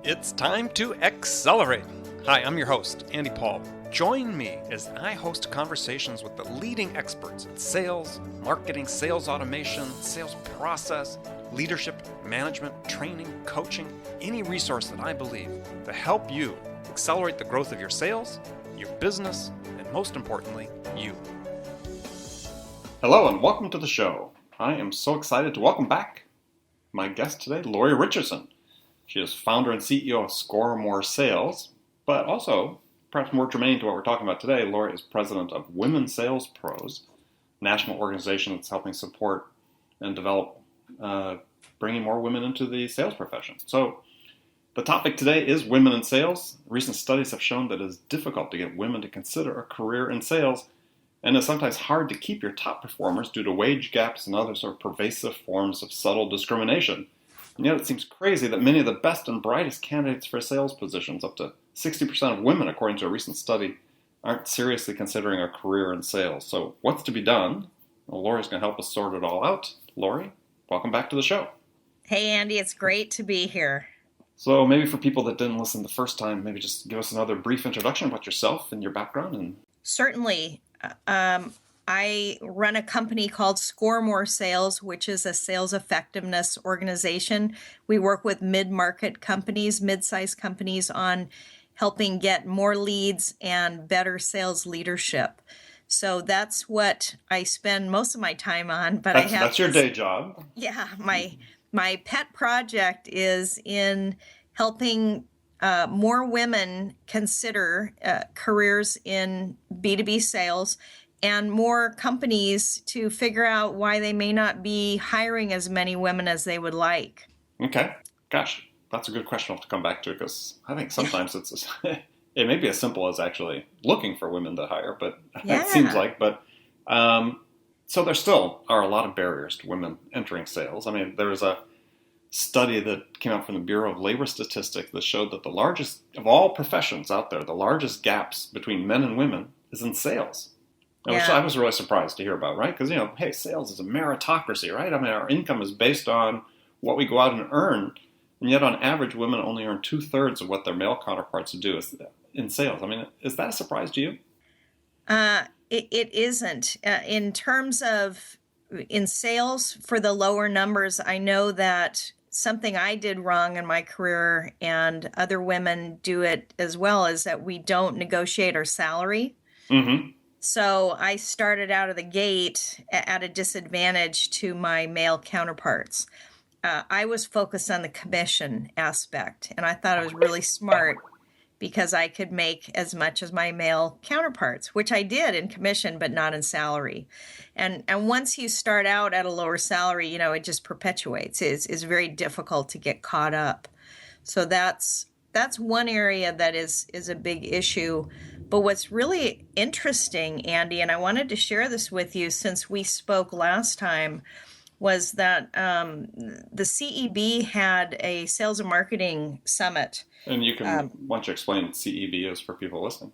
It's time to accelerate. Hi, I'm your host, Andy Paul. Join me as I host conversations with the leading experts in sales, marketing, sales automation, sales process, leadership, management, training, coaching, any resource that I believe to help you accelerate the growth of your sales, your business, and most importantly, you. Hello and welcome to the show. I am so excited to welcome back my guest today, Lori Richardson. She is founder and CEO of Score More Sales, but also, perhaps more germane to what we're talking about today, Lori is president of Women Sales Pros, a national organization that's helping support and develop bringing more women into the sales profession. So the topic today is women in sales. Recent studies have shown that it is difficult to get women to consider a career in sales, and it's sometimes hard to keep your top performers due to wage gaps and other sort of pervasive forms of subtle discrimination. And yet it seems crazy that many of the best and brightest candidates for sales positions, up to 60% of women, according to a recent study, aren't seriously considering a career in sales. So what's to be done? Well, Lori's going to help us sort it all out. Lori, welcome back to the show. Hey, Andy, it's great to be here. So maybe for people that didn't listen the first time, maybe just give us another brief introduction about yourself and your background. Certainly. I run a company called Score More Sales, which is a sales effectiveness organization. We work with mid-market companies, mid-sized companies on helping get more leads and better sales leadership. So that's what I spend most of my time on. But that's your day job. Yeah, my pet project is in helping more women consider careers in B2B sales, and more companies to figure out why they may not be hiring as many women as they would like. Okay. Gosh, that's a good question I'll have to come back to, because I think sometimes it may be as simple as actually looking for women to hire, but it seems like. But so there still are a lot of barriers to women entering sales. I mean, there was a study that came out from the Bureau of Labor Statistics that showed that the largest of all professions out there, the largest gaps between men and women is in sales. Which I was really surprised to hear about, right? Because, hey, sales is a meritocracy, right? I mean, our income is based on what we go out and earn, and yet on average, women only earn 2/3 of what their male counterparts do in sales. I mean, is that a surprise to you? It isn't. In terms of in sales for the lower numbers, I know that something I did wrong in my career, and other women do it as well, is that we don't negotiate our salary. Mm-hmm. So I started out of the gate at a disadvantage to my male counterparts. I was focused on the commission aspect, and I thought it was really smart because I could make as much as my male counterparts, which I did in commission, but not in salary. And once you start out at a lower salary, it just perpetuates. It's very difficult to get caught up. So that's one area that is a big issue. But what's really interesting, Andy, and I wanted to share this with you since we spoke last time, was that the CEB had a sales and marketing summit. And you can, why don't you explain what CEB is for people listening?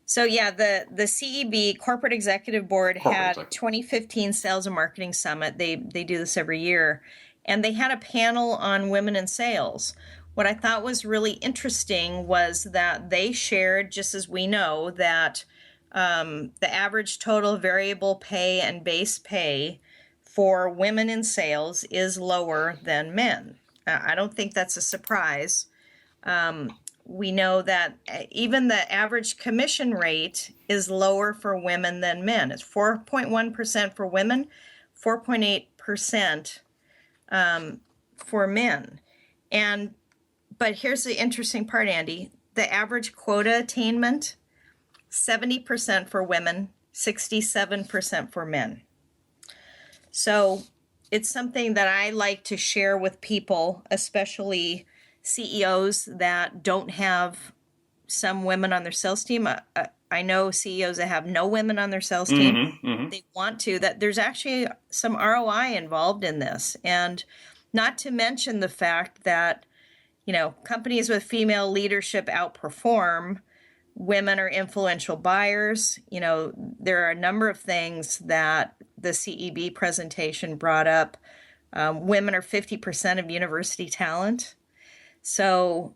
So yeah, the CEB, Corporate Executive Board, had 2015 Sales and Marketing Summit. They do this every year. And they had a panel on women in sales. What I thought was really interesting was that they shared, just as we know, that the average total variable pay and base pay for women in sales is lower than men. I don't think that's a surprise. We know that even the average commission rate is lower for women than men. It's 4.1% for women, 4.8% for men. But here's the interesting part, Andy. The average quota attainment, 70% for women, 67% for men. So it's something that I like to share with people, especially CEOs that don't have some women on their sales team. I know CEOs that have no women on their sales team. Mm-hmm, mm-hmm. They want to. That there's actually some ROI involved in this. And not to mention the fact that companies with female leadership outperform. Women are influential buyers. There are a number of things that the CEB presentation brought up. Women are 50% of university talent. So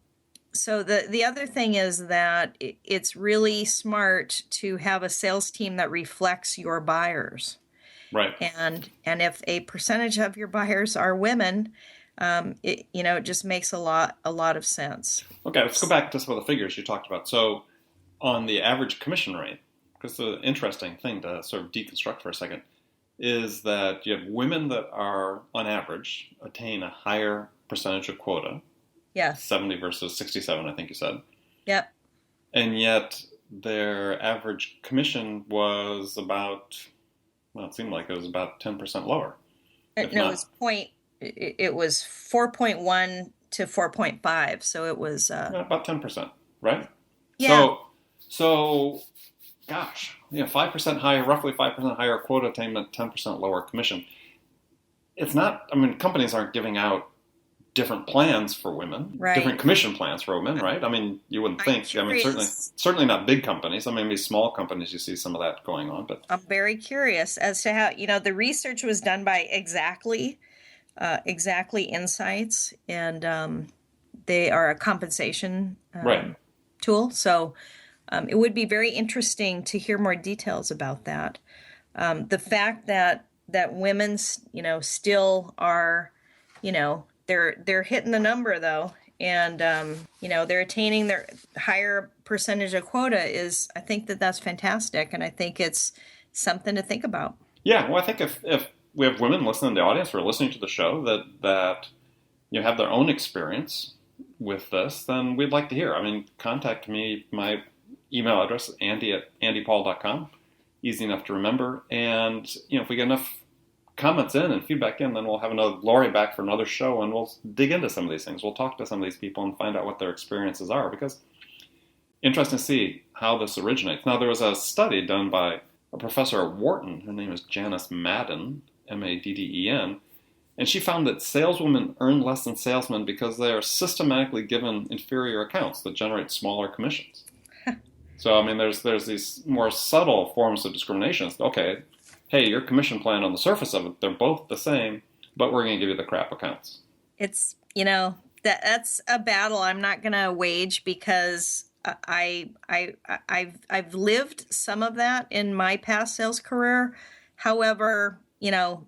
So the other thing is that it's really smart to have a sales team that reflects your buyers. Right. And if a percentage of your buyers are women, it just makes a lot of sense. Okay, let's go back to some of the figures you talked about. So on the average commission rate, because the interesting thing to sort of deconstruct for a second is that you have women that are, on average, attain a higher percentage of quota. Yes. 70 versus 67, I think you said. Yep. And yet their average commission was about, well, it seemed like it was about 10% lower. No, it was 4.1 to 4.5, so it was about 10%, right? yeah. So gosh, 5% higher, roughly 5% higher quota attainment, 10% lower commission. It's not, I mean, companies aren't giving out different plans for women, Right. different commission plans for women, right? I mean, you wouldn't think. I mean, certainly not big companies. I mean, maybe small companies, you see some of that going on. But I'm very curious as to how, the research was done by Exactly Insights, and they are a compensation right. tool. So it would be very interesting to hear more details about that. The fact that women, still are, they're hitting the number though, and they're attaining their higher percentage of quota I think that's fantastic, and I think it's something to think about. Yeah, well, I think if we have women listening to the audience or listening to the show that have their own experience with this, then we'd like to hear. I mean, contact me. My email address is andy@andypaul.com. Easy enough to remember. And if we get enough comments in and feedback in, then we'll have another Lori back for another show, and we'll dig into some of these things. We'll talk to some of these people and find out what their experiences are, because interesting to see how this originates. Now, there was a study done by a professor at Wharton. Her name is Janice Madden, Madden, and she found that saleswomen earn less than salesmen because they are systematically given inferior accounts that generate smaller commissions. So, I mean, there's these more subtle forms of discrimination. Okay, hey, your commission plan on the surface of it, they're both the same, but we're going to give you the crap accounts. It's, that's a battle I'm not going to wage, because I've lived some of that in my past sales career. However, I'm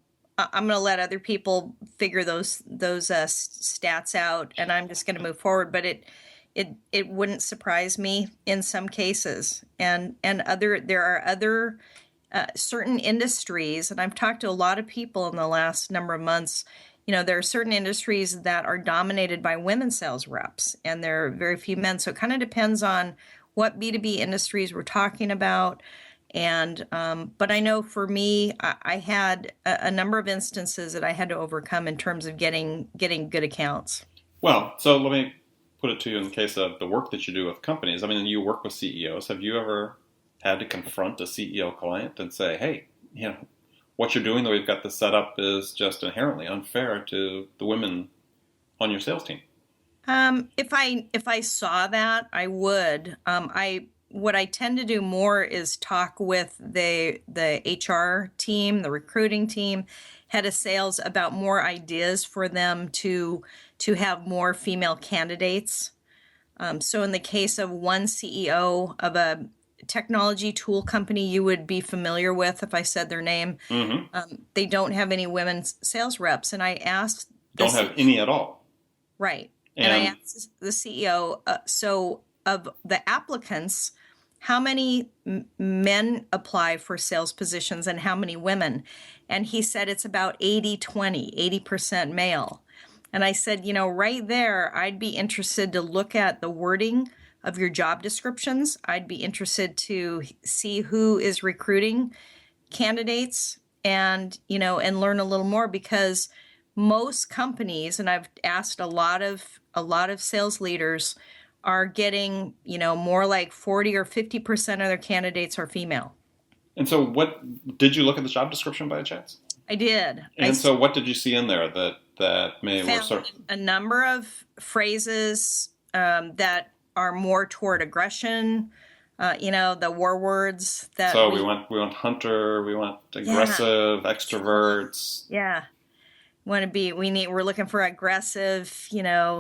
going to let other people figure those stats out, and I'm just going to move forward. But it wouldn't surprise me in some cases, and there are other certain industries, and I've talked to a lot of people in the last number of months. There are certain industries that are dominated by women sales reps, and there are very few men. So it kind of depends on what B2B industries we're talking about. And but I know for me, I had a number of instances that I had to overcome in terms of getting good accounts. Well, so let me put it to you in the case of the work that you do with companies. I mean, you work with CEOs. Have you ever had to confront a CEO client and say, hey, what you're doing, the way you've got this set up, is just inherently unfair to the women on your sales team? If I saw that, I would. What I tend to do more is talk with the HR team, the recruiting team, head of sales, about more ideas for them to have more female candidates. So in the case of one CEO of a technology tool company you would be familiar with if I said their name, they don't have any women's sales reps. And I asked... Don't have any at all. Right. And I asked the CEO, so of the applicants, how many men apply for sales positions and how many women? And he said it's about 80-20, 80% male. And I said, right there, I'd be interested to look at the wording of your job descriptions. I'd be interested to see who is recruiting candidates and learn a little more, because most companies, and I've asked a lot of sales leaders, are getting, more like 40 or 50% of their candidates are female. And so did you look at the job description by chance? I did. And so what did you see in there that may found a number of phrases that are more toward aggression, the war words that. So we want hunter, we want aggressive, extroverts. Yeah. We're looking for aggressive,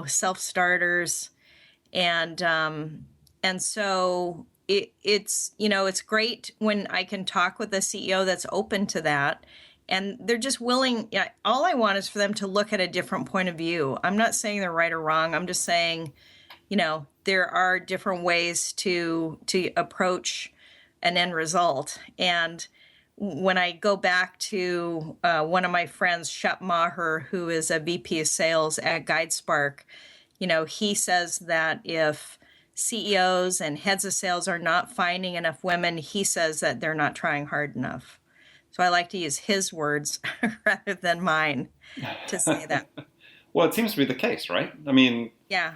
self-starters. And so it's great when I can talk with a CEO that's open to that, and they're just willing. All I want is for them to look at a different point of view. I'm not saying they're right or wrong. I'm just saying, there are different ways to approach an end result. And when I go back to one of my friends, Shep Maher, who is a VP of sales at GuideSpark, he says that if CEOs and heads of sales are not finding enough women, he says that they're not trying hard enough. So I like to use his words rather than mine to say that. Well, it seems to be the case, right? I mean, yeah.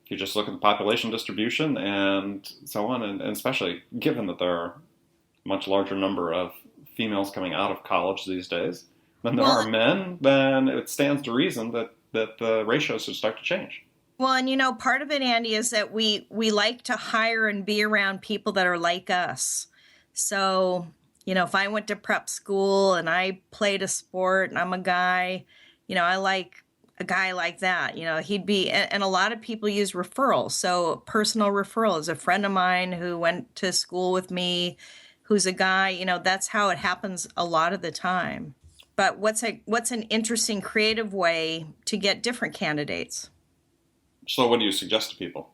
If you just look at the population distribution and so on, and especially given that there are a much larger number of females coming out of college these days than there are men, then it stands to reason that the ratios should start to change. Well, and part of it, Andy, is that we like to hire and be around people that are like us. So, if I went to prep school and I played a sport and I'm a guy, I like a guy like that. He'd be, and a lot of people use referrals. So personal referral is a friend of mine who went to school with me, who's a guy, that's how it happens a lot of the time. But what's an interesting creative way to get different candidates? So what do you suggest to people?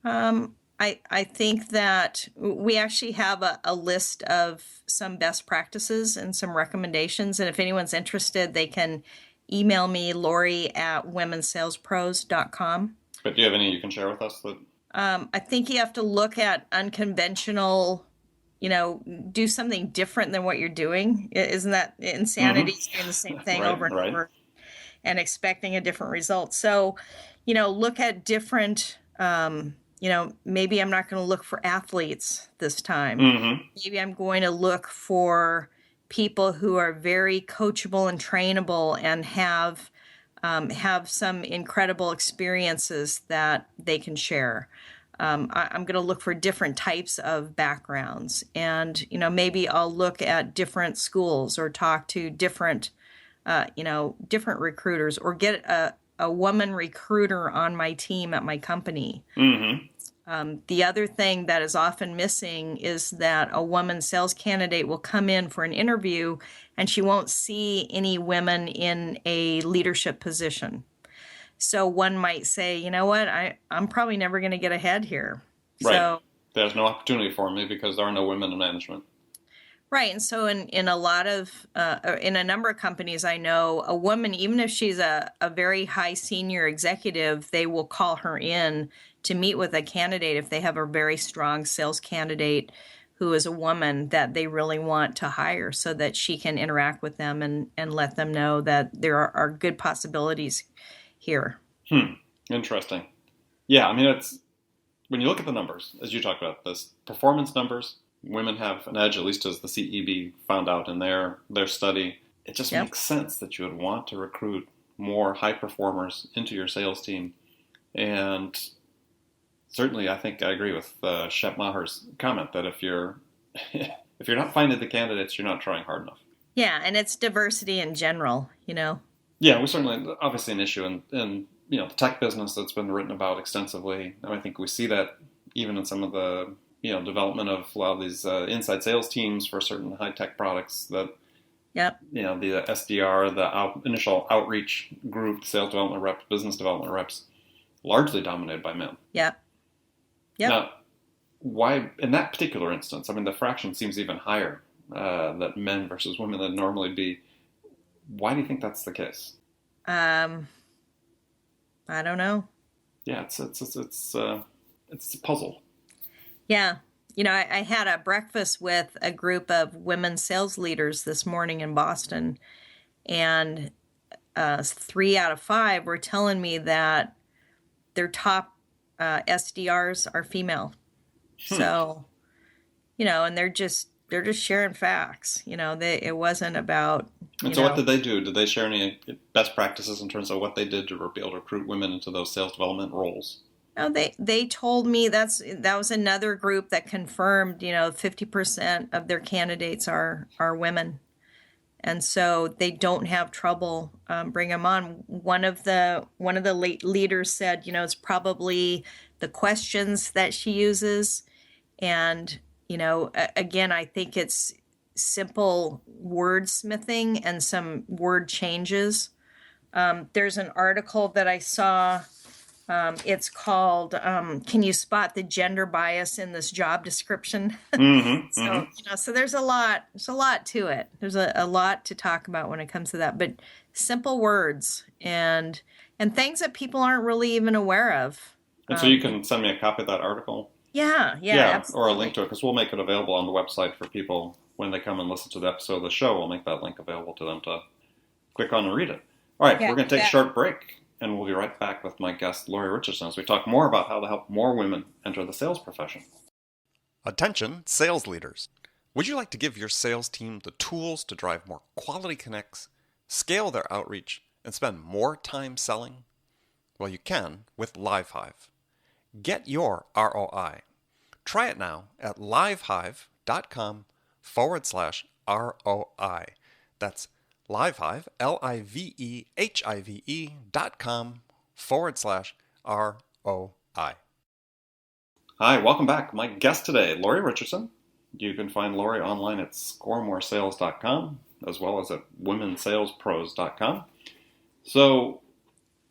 I think that we actually have a list of some best practices and some recommendations. And if anyone's interested, they can email me, Lori@womensalespros.com. But do you have any you can share with us? That I think you have to look at unconventional, do something different than what you're doing. Isn't that insanity? Mm-hmm. Doing the same thing over and over and expecting a different result. So, look at different, maybe I'm not going to look for athletes this time. Mm-hmm. Maybe I'm going to look for people who are very coachable and trainable and have some incredible experiences that they can share. I'm going to look for different types of backgrounds, and maybe I'll look at different schools or talk to different recruiters, or get a woman recruiter on my team at my company. Mm-hmm. The other thing that is often missing is that a woman sales candidate will come in for an interview and she won't see any women in a leadership position. So one might say, you know what, I'm probably never going to get ahead here. Right. So there's no opportunity for me because there are no women in management. Right. And so in a lot of, in a number of companies, I know a woman, even if she's a very high senior executive, they will call her in to meet with a candidate if they have a very strong sales candidate who is a woman that they really want to hire, so that she can interact with them and let them know that there are good possibilities here. Interesting. Yeah, I mean, it's when you look at the numbers, as you talked about, this performance numbers, women have an edge, at least as the CEB found out in their study. It just makes sense that you would want to recruit more high performers into your sales team. And certainly, I think I agree with Shep Maher's comment that if you're not finding the candidates, you're not trying hard enough. Yeah, and it's diversity in general, Yeah, we certainly, obviously an issue in the tech business that's been written about extensively. And I think we see that even in some of the development of a lot of these inside sales teams for certain high tech products. That the SDR, the initial outreach group, sales development reps, business development reps, largely dominated by men. Yep. Now, why in that particular instance? I mean, the fraction seems even higher that men versus women than normally be. Why do you think that's the case? I don't know. Yeah, it's a puzzle. Yeah. I had a breakfast with a group of women sales leaders this morning in Boston, and 3 out of 5 were telling me that their top SDRs are female. So, and they're just sharing facts. It wasn't about. And so what did they do? Did they share any best practices in terms of what they did to be able to recruit women into those sales development roles? No, they told me that was another group that confirmed, 50% of their candidates are women. and so they don't have trouble bringing them on. One of the leaders said, it's probably the questions that she uses, and again, I think it's simple wordsmithing and some word changes. There's an article that I saw. It's called "Can You Spot the Gender Bias in This Job Description?" So there's a lot. There's a lot to it. There's a lot to talk about when it comes to that. But simple words and things that people aren't really even aware of. And so you can send me a copy of that article. Yeah, or a link to it, because we'll make it available on the website for people when they come and listen to the episode of the show. We'll make that link available to them to click on and read it. All right, we're going to take a short break, and we'll be right back with my guest, Lori Richardson, as we talk more about how to help more women enter the sales profession. Attention, sales leaders. Would you like to give your sales team the tools to drive more quality connects, scale their outreach, and spend more time selling? Well, you can with LiveHive. Get your ROI. Try it now at livehive.com/ROI. That's LiveHive, LiveHive.com/ROI. Hi, welcome back. My guest today, Lori Richardson. You can find Lori online at scoremoresales.com as well as at womensalespros.com. So,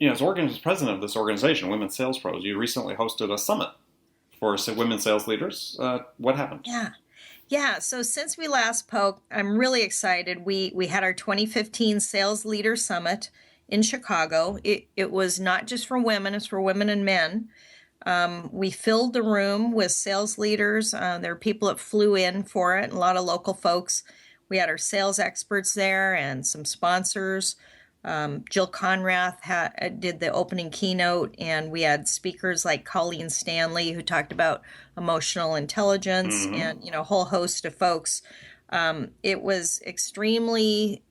as president of this organization, Women Sales Pros, you recently hosted a summit for women sales leaders. What happened? Yeah. So since we last spoke, I'm really excited. We had our 2015 Sales Leader Summit in Chicago. It was not just for women; it's for women and men. We filled the room with sales leaders. There were people that flew in for it, and a lot of local folks. We had our sales experts there and some sponsors. Jill Conrath did the opening keynote, and we had speakers like Colleen Stanley, who talked about emotional intelligence, and a whole host of folks. It was extremely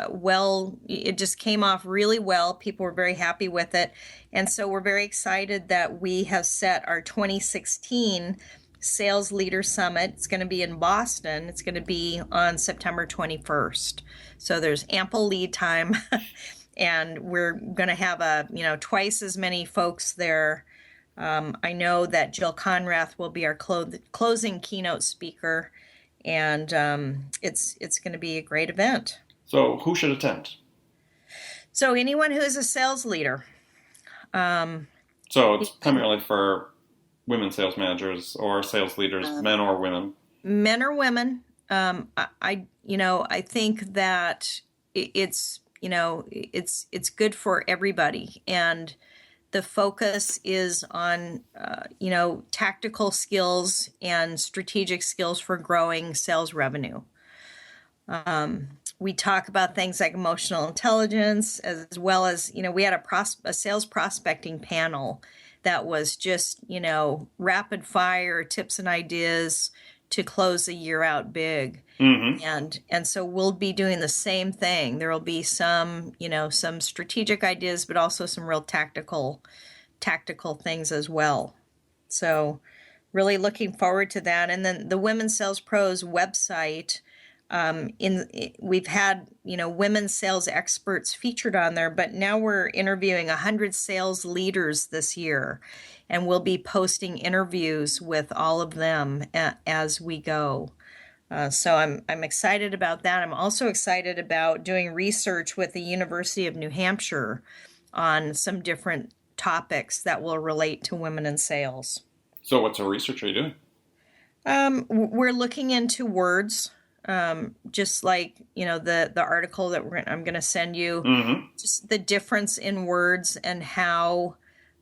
well. It just came off really well. People were very happy with it, and so we're very excited that we have set our 2016 Sales Leader Summit. It's going to be in Boston. It's going to be on September 21st. So there's ample lead time, and we're going to have twice as many folks there. I know that Jill Conrath will be our closing keynote speaker, and it's going to be a great event. So who should attend? So anyone who is a sales leader. So it's primarily for women sales managers or sales leaders, men or women. Men or women. I think that it's good for everybody, and the focus is on tactical skills and strategic skills for growing sales revenue. We talk about things like emotional intelligence, as well as we had a sales prospecting panel that was just rapid fire tips and ideas to close the year out big. And so we'll be doing the same thing. There will be some strategic ideas, but also some real tactical things as well. So really looking forward to that. And then the Women Sales Pros website, we've had women sales experts featured on there, but now we're interviewing 100 sales leaders this year, and we'll be posting interviews with all of them as we go. So I'm excited about that. I'm also excited about doing research with the University of New Hampshire on some different topics that will relate to women in sales. So what sort of research are you doing? We're looking into words. Just like the article that I'm going to send you, just the difference in words and how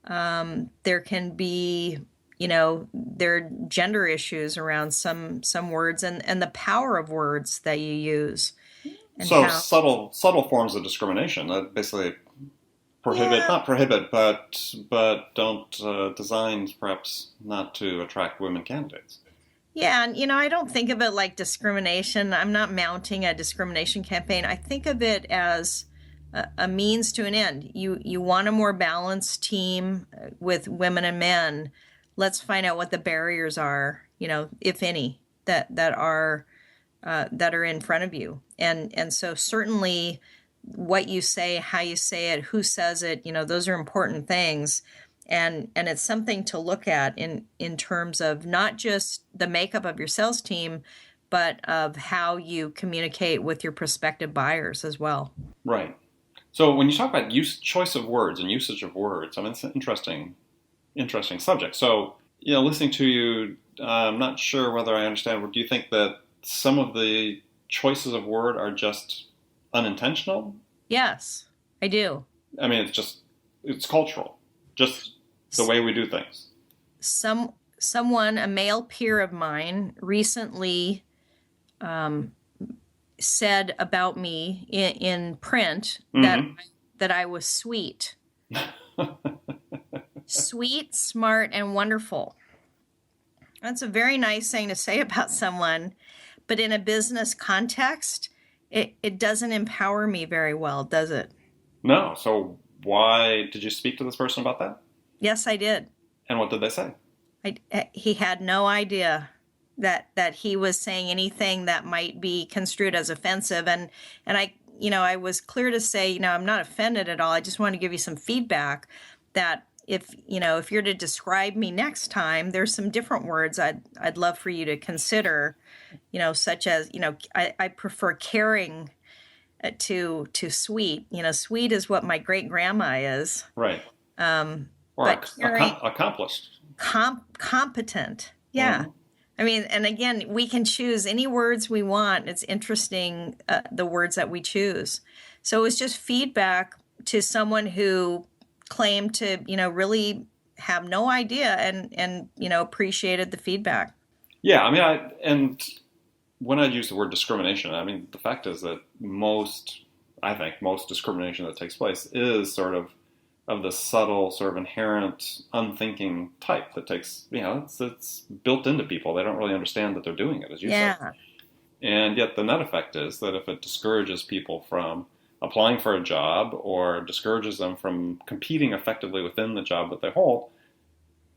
there can be there are gender issues around some words and the power of words that you use. And so subtle forms of discrimination that basically not prohibit, but don't designed perhaps not to attract women candidates. Yeah, and I don't think of it like discrimination. I'm not mounting a discrimination campaign. I think of it as a means to an end. You want a more balanced team with women and men. Let's find out what the barriers are, if any, that are that are in front of you. And so certainly what you say, how you say it, who says it, those are important things. And it's something to look at in terms of not just the makeup of your sales team, but of how you communicate with your prospective buyers as well. Right. So when you talk about choice of words and usage of words, I mean, it's an interesting subject. So, listening to you, I'm not sure whether I understand. Do you think that some of the choices of word are just unintentional? Yes, I do. I mean, it's cultural, just the way we do things. Someone, a male peer of mine, recently said about me in print that I was sweet. Sweet, smart, and wonderful. That's a very nice thing to say about someone, but in a business context, it doesn't empower me very well, does it? No. So why did you speak to this person about that? Yes, I did. And what did they say? He had no idea that he was saying anything that might be construed as offensive. And I was clear to say, I'm not offended at all. I just want to give you some feedback that if you're to describe me next time, there's some different words I'd love for you to consider, such as, I prefer caring to sweet. Sweet is what my great grandma is. Right. Or accomplished. Competent. Yeah. Mm-hmm. I mean, and again, we can choose any words we want. It's interesting, the words that we choose. So it was just feedback to someone who claimed to, really have no idea and appreciated the feedback. Yeah. I mean, and when I use the word discrimination, I mean, the fact is that most discrimination that takes place is sort of the subtle, sort of inherent, unthinking type that takes, it's built into people. They don't really understand that they're doing it, as you said. And yet the net effect is that if it discourages people from applying for a job or discourages them from competing effectively within the job that they hold,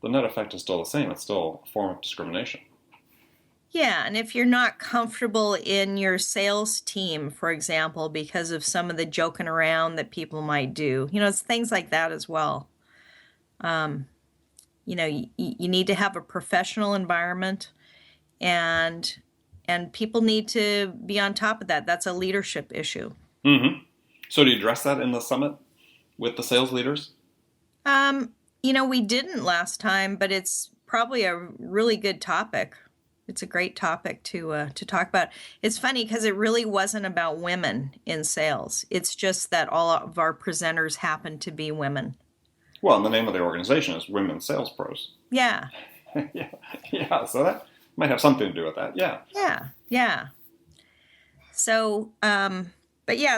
the net effect is still the same. It's still a form of discrimination. Yeah, and if you're not comfortable in your sales team, for example, because of some of the joking around that people might do, it's things like that as well. You need to have a professional environment, and people need to be on top of that. That's a leadership issue. Mm-hmm. So do you address that in the summit with the sales leaders? We didn't last time, but it's probably a really good topic. It's a great topic to talk about. It's funny because it really wasn't about women in sales. It's just that all of our presenters happen to be women. Well, and the name of the organization is Women Sales Pros. Yeah. Yeah. So that might have something to do with that. Yeah. Yeah. So,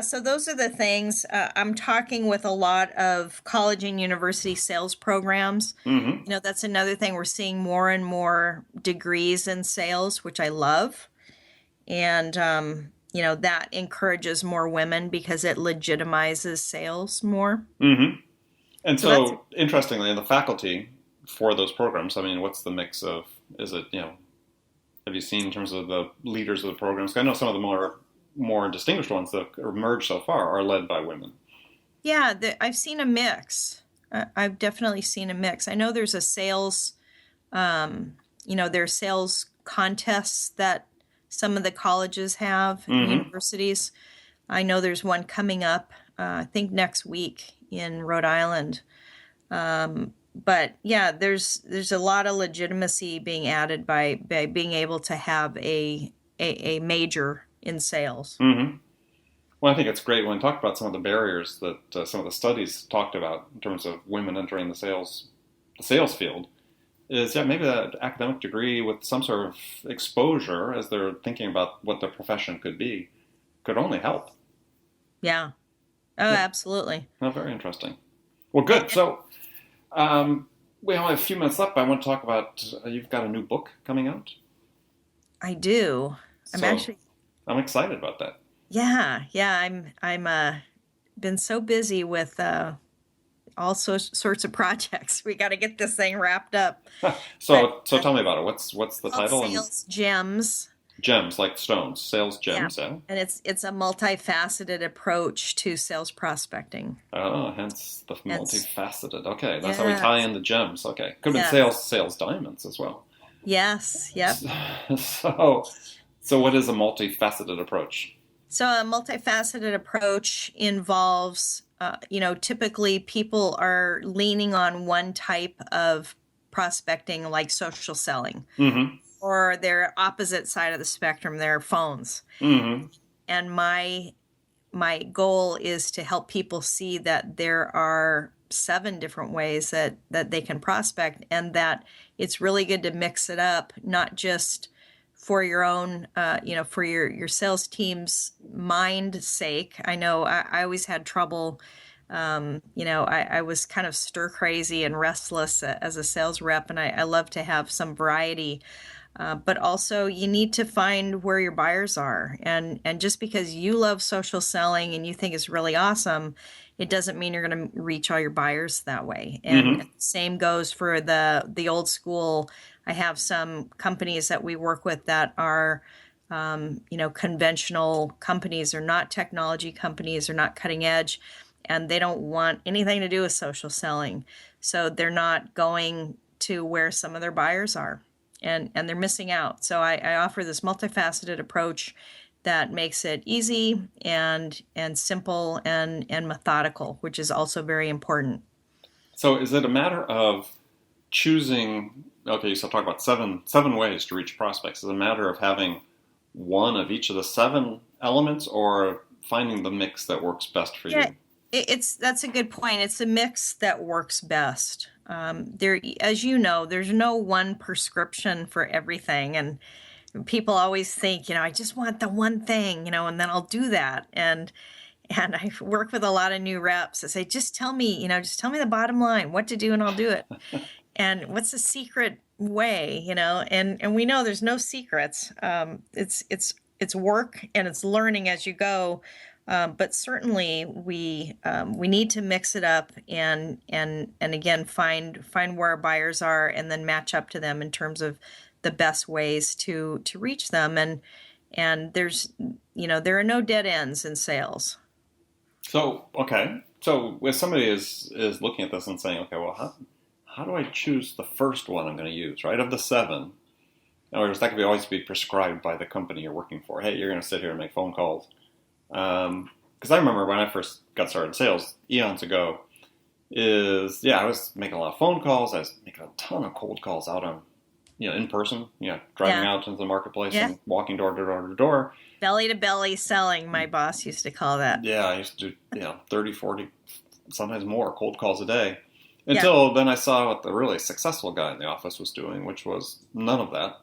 so those are the things. I'm talking with a lot of college and university sales programs. Mm-hmm. That's another thing. We're seeing more and more degrees in sales, which I love. And, that encourages more women because it legitimizes sales more. Mm-hmm. And so interestingly, in the faculty for those programs, I mean, what's the mix of, is it, have you seen in terms of the leaders of the programs? I know some of the more distinguished ones that have emerged so far are led by women. Yeah, I've seen a mix. I've definitely seen a mix. I know there's a sales, there's sales contests that some of the colleges have, and universities. I know there's one coming up, I think next week in Rhode Island. But yeah, there's a lot of legitimacy being added by being able to have a major in sales. Mm-hmm. Well, I think it's great when we talk about some of the barriers that some of the studies talked about in terms of women entering the sales field. Is maybe that academic degree with some sort of exposure as they're thinking about what their profession could be could only help. Yeah. Oh, yeah. Absolutely. Oh, very interesting. Well, good. So we only have a few minutes left, but I want to talk about, you've got a new book coming out. I do. I'm excited about that. Yeah. I'm been so busy with all sorts of projects. We got to get this thing wrapped up. So tell me about it. What's the title? Sales Gems. Gems like stones, sales Yeah. gems, yeah. And it's a multifaceted approach to sales prospecting. Oh, hence the And multifaceted. Okay, that's how we tie yes, in the gems. Okay, could have been yes, sales diamonds as well. yes, yep. So, so what is a multifaceted approach? So a multifaceted approach involves, typically people are leaning on one type of prospecting, like social selling, Mm-hmm. or their opposite side of the spectrum, their phones. Mm-hmm. And my goal is to help people see that there are seven different ways that they can prospect, and that it's really good to mix it up, not just for your own, for your sales team's mind sake. I know I always had trouble. I was kind of stir crazy and restless as a sales rep, and I love to have some variety. But also, you need to find where your buyers are, and just because you love social selling and you think it's really awesome, it doesn't mean you're going to reach all your buyers that way. And Mm-hmm. same goes for the old school. I have some companies that we work with that are, conventional companies. They're not technology companies. They're not cutting edge, and they don't want anything to do with social selling. So they're not going to where some of their buyers are, and they're missing out. So I offer this multifaceted approach that makes it easy and simple and methodical, which is also very important. So is it a matter of choosing? Okay, so talk about seven ways to reach prospects. Is it a matter of having one of each of the seven elements, or finding the mix that works best for Yeah, you? that's a good point. It's a mix that works best. There, as you know, there's no one prescription for everything, and people always think, I just want the one thing, and then I'll do that. And I work with a lot of new reps. I say, just tell me the bottom line, what to do, and I'll do it. And what's the secret way, and we know there's no secrets. It's work and it's learning as you go. But certainly we need to mix it up and again find where our buyers are, and then match up to them in terms of the best ways to reach them. And there's there are no dead ends in sales. So okay, so if somebody is looking at this and saying, okay, well, how do I choose the first one I'm going to use, right? Of the seven, or that could always be prescribed by the company you're working for. Hey, you're going to sit here and make phone calls. Because I remember when I first got started in sales eons ago, I was making a lot of phone calls. I was making a ton of cold calls out on, in person, driving Yeah, out into the marketplace yeah. and walking door to door to door. Belly to belly selling, my boss used to call that. Yeah, I used to do, 30, 40, sometimes more cold calls a day. Yeah. Until then I saw what the really successful guy in the office was doing, which was none of that.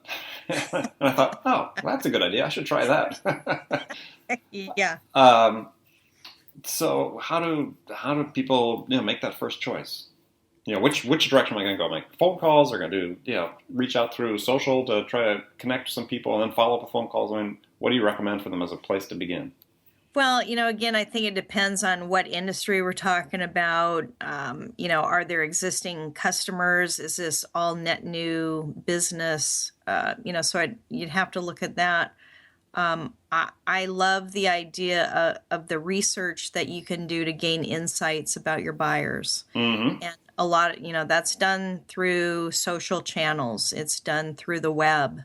And I thought, oh, well, that's a good idea. I should try that. Yeah. So how do people make that first choice? Which direction am I going to go? Make phone calls, or going to do reach out through social to try to connect with some people, and then follow up with phone calls? I mean, what do you recommend for them as a place to begin? Well, again, I think it depends on what industry we're talking about. Are there existing customers? Is this all net new business? So you'd have to look at that. I love the idea of the research that you can do to gain insights about your buyers. Mm-hmm. And a lot, that's done through social channels. It's done through the web.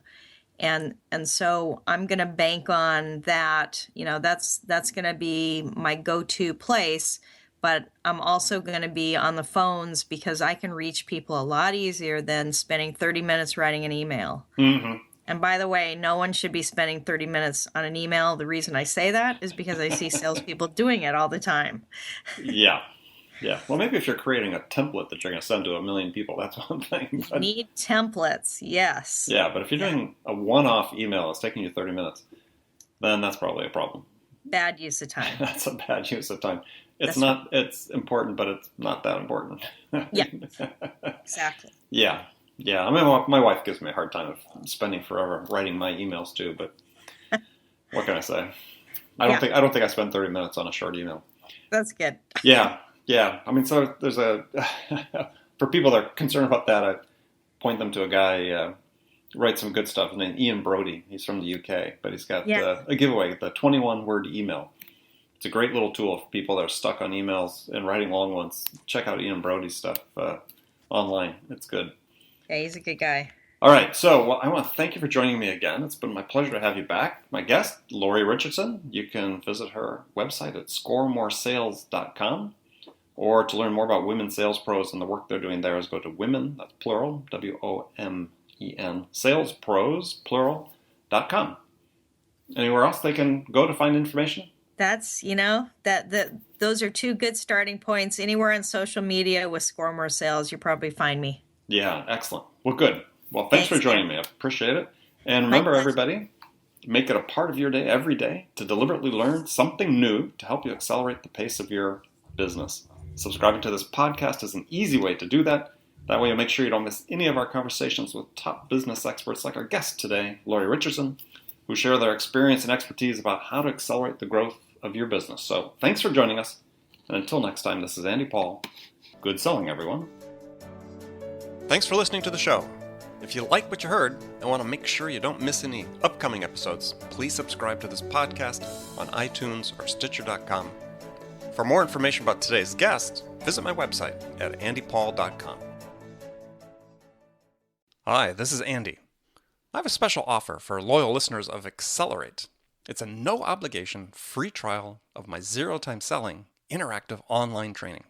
And so I'm going to bank on that. That's going to be my go-to place. But I'm also going to be on the phones, because I can reach people a lot easier than spending 30 minutes writing an email. Mm-hmm. And by the way, no one should be spending 30 minutes on an email. The reason I say that is because I see salespeople doing it all the time. Yeah. Yeah. Well, maybe if you're creating a template that you're going to send to a million people, that's one thing. You need templates, yes. Yeah, but if you're doing a one-off email that's taking you 30 minutes, then that's probably a problem. Bad use of time. That's a bad use of time. It's important, but it's not that important. Yeah, exactly. Yeah. Yeah. I mean, my wife gives me a hard time of spending forever writing my emails too, but what can I say? I don't think I spend 30 minutes on a short email. That's good. Yeah. Yeah. I mean, so there's for people that are concerned about that, I point them to a guy, writes some good stuff. His name Ian Brody. He's from the UK, but he's got Yeah. a giveaway, the 21-word email. It's a great little tool for people that are stuck on emails and writing long ones. Check out Ian Brody's stuff online. It's good. Yeah, he's a good guy. All right, so I want to thank you for joining me again. It's been my pleasure to have you back. My guest, Lori Richardson. You can visit her website at scoremoresales.com. Or to learn more about women sales pros and the work they're doing there is go to women, that's plural, WOMEN, salespros, plural.com. Anywhere else they can go to find information? That's, those are two good starting points. Anywhere on social media with Score More Sales, you probably find me. Yeah, excellent. Well, good. Well, thanks for joining me. I appreciate it. And remember, everybody, make it a part of your day every day to deliberately learn something new to help you accelerate the pace of your business. Subscribing to this podcast is an easy way to do that. That way you'll make sure you don't miss any of our conversations with top business experts like our guest today, Lori Richardson, who share their experience and expertise about how to accelerate the growth of your business. So thanks for joining us. And until next time, this is Andy Paul. Good selling, everyone. Thanks for listening to the show. If you like what you heard and want to make sure you don't miss any upcoming episodes, please subscribe to this podcast on iTunes or Stitcher.com. For more information about today's guest, visit my website at andypaul.com. Hi, this is Andy. I have a special offer for loyal listeners of Accelerate. It's a no-obligation free trial of my zero-time selling interactive online training.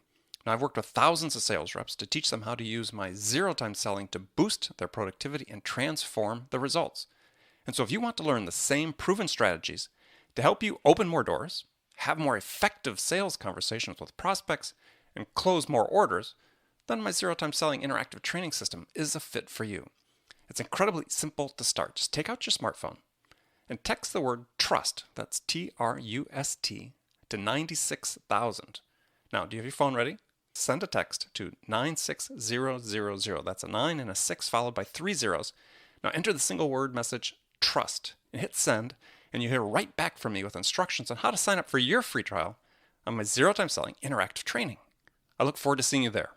Now, I've worked with thousands of sales reps to teach them how to use my zero-time selling to boost their productivity and transform the results. And so if you want to learn the same proven strategies to help you open more doors, have more effective sales conversations with prospects, and close more orders, then my zero-time selling interactive training system is a fit for you. It's incredibly simple to start. Just take out your smartphone and text the word TRUST, that's TRUST, to 96,000. Now, do you have your phone ready? Send a text to 96000. That's a 9 and a 6 followed by 3 zeros. Now enter the single word message TRUST and hit send, and you hear right back from me with instructions on how to sign up for your free trial on my zero-time selling interactive training. I look forward to seeing you there.